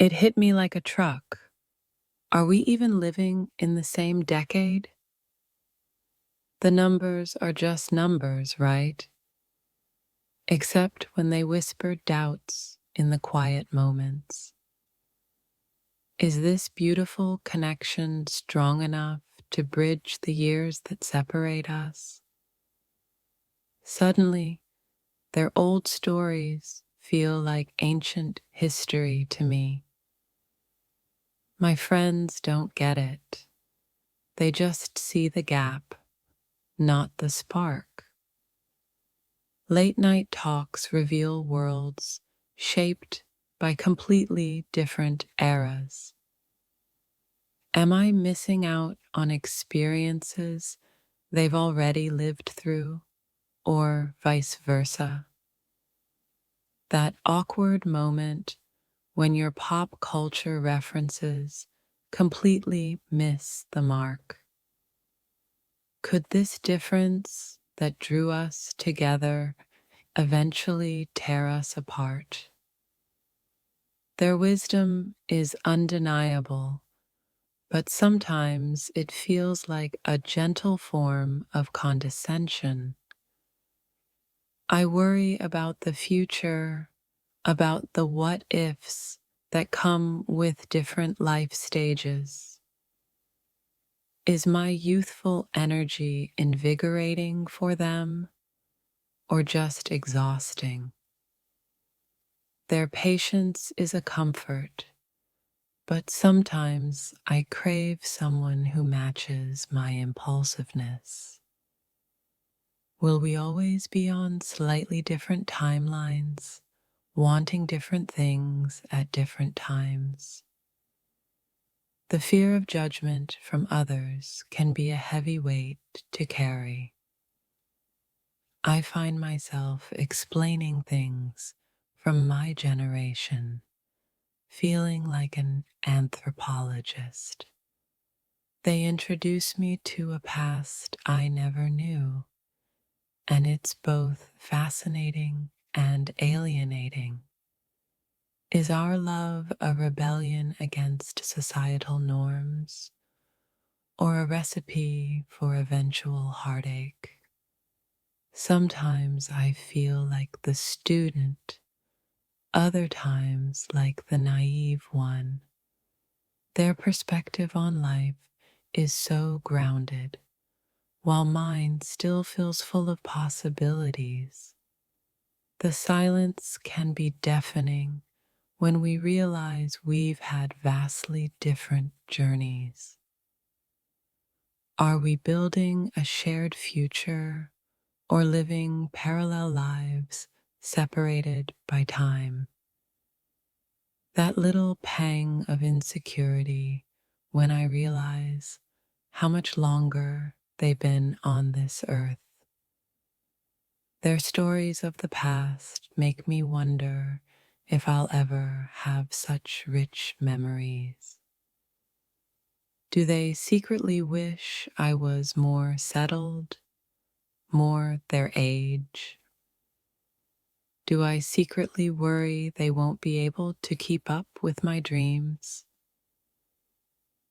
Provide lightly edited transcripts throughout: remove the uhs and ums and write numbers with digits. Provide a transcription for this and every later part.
It hit me like a truck. Are we even living in the same decade? The numbers are just numbers, right? Except when they whisper doubts in the quiet moments. Is this beautiful connection strong enough to bridge the years that separate us? Suddenly, their old stories feel like ancient history to me. My friends don't get it. They just see the gap, not the spark. Late night talks reveal worlds shaped by completely different eras. Am I missing out on experiences they've already lived through, or vice versa? That awkward moment when your pop culture references completely miss the mark. Could this difference that drew us together eventually tear us apart? Their wisdom is undeniable, but sometimes it feels like a gentle form of condescension. I worry about the future, about the what ifs that come with different life stages. Is my youthful energy invigorating for them or just exhausting? Their patience is a comfort, but sometimes I crave someone who matches my impulsiveness. Will we always be on slightly different timelines, wanting different things at different times? The fear of judgment from others can be a heavy weight to carry. I find myself explaining things from my generation, feeling like an anthropologist. They introduce me to a past I never knew, and it's both fascinating and alienating. Is our love a rebellion against societal norms, or a recipe for eventual heartache? Sometimes I feel like the student, other times like the naive one. Their perspective on life is so grounded, while mine still feels full of possibilities. The silence can be deafening when we realize we've had vastly different journeys. Are we building a shared future or living parallel lives separated by time? That little pang of insecurity when I realize how much longer they've been on this earth. Their stories of the past make me wonder if I'll ever have such rich memories. Do they secretly wish I was more settled, more their age? Do I secretly worry they won't be able to keep up with my dreams?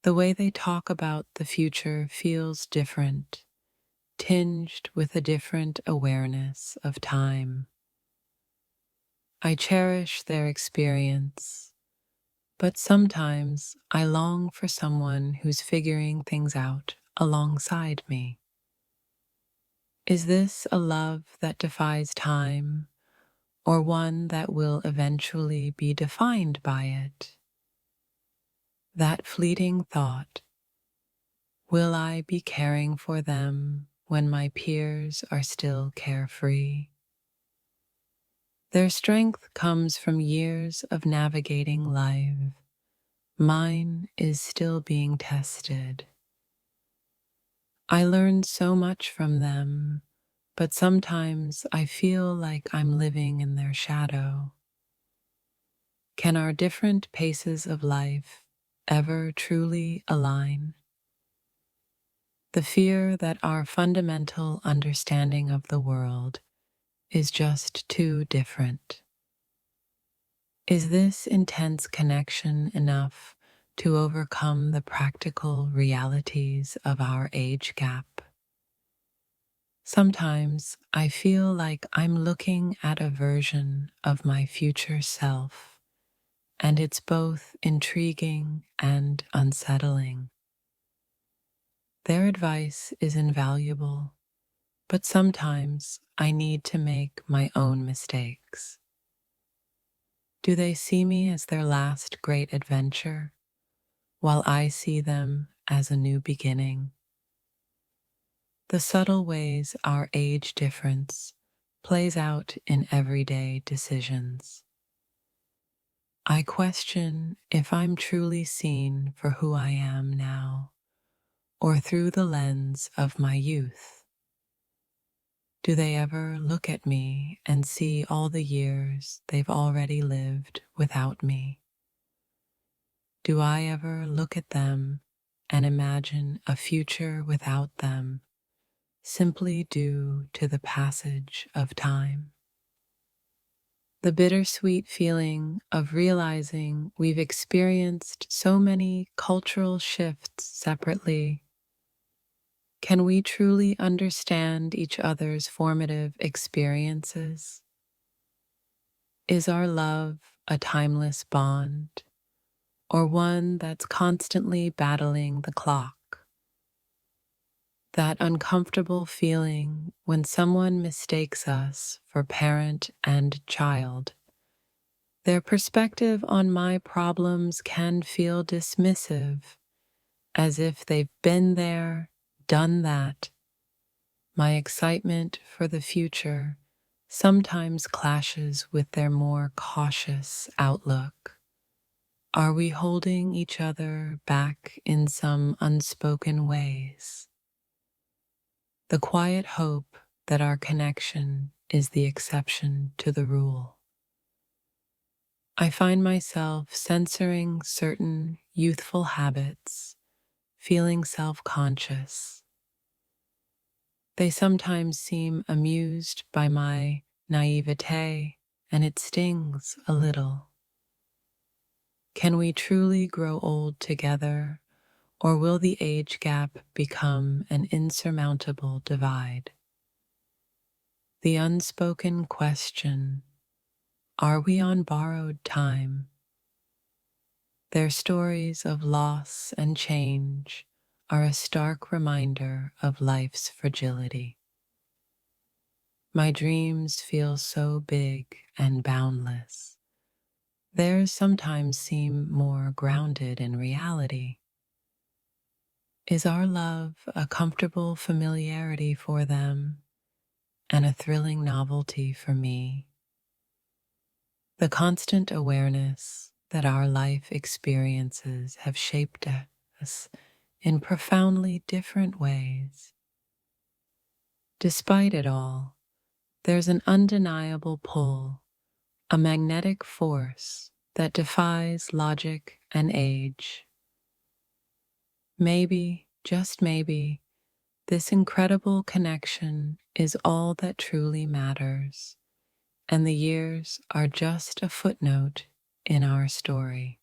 The way they talk about the future feels different, tinged with a different awareness of time. I cherish their experience, but sometimes I long for someone who's figuring things out alongside me. Is this a love that defies time, or one that will eventually be defined by it? That fleeting thought, will I be caring for them when my peers are still carefree? Their strength comes from years of navigating life. Mine is still being tested. I learned so much from them, but sometimes I feel like I'm living in their shadow. Can our different paces of life ever truly align? The fear that our fundamental understanding of the world is just too different. Is this intense connection enough to overcome the practical realities of our age gap? Sometimes I feel like I'm looking at a version of my future self, and it's both intriguing and unsettling. Their advice is invaluable, but sometimes I need to make my own mistakes. Do they see me as their last great adventure, while I see them as a new beginning? The subtle ways our age difference plays out in everyday decisions. I question if I'm truly seen for who I am now, or through the lens of my youth. Do they ever look at me and see all the years they've already lived without me? Do I ever look at them and imagine a future without them, simply due to the passage of time? The bittersweet feeling of realizing we've experienced so many cultural shifts separately. Can we truly understand each other's formative experiences? Is our love a timeless bond, or one that's constantly battling the clock? That uncomfortable feeling when someone mistakes us for parent and child. Their perspective on my problems can feel dismissive, as if they've been there, done that. My excitement for the future sometimes clashes with their more cautious outlook. Are we holding each other back in some unspoken ways? The quiet hope that our connection is the exception to the rule. I find myself censoring certain youthful habits, feeling self-conscious. They sometimes seem amused by my naivete, and it stings a little. Can we truly grow old together, or will the age gap become an insurmountable divide? The unspoken question, are we on borrowed time? Their stories of loss and change are a stark reminder of life's fragility. My dreams feel so big and boundless. Theirs sometimes seem more grounded in reality. Is our love a comfortable familiarity for them and a thrilling novelty for me? The constant awareness that our life experiences have shaped us in profoundly different ways. Despite it all, there's an undeniable pull, a magnetic force that defies logic and age. Maybe, just maybe, this incredible connection is all that truly matters, and the years are just a footnote in our story.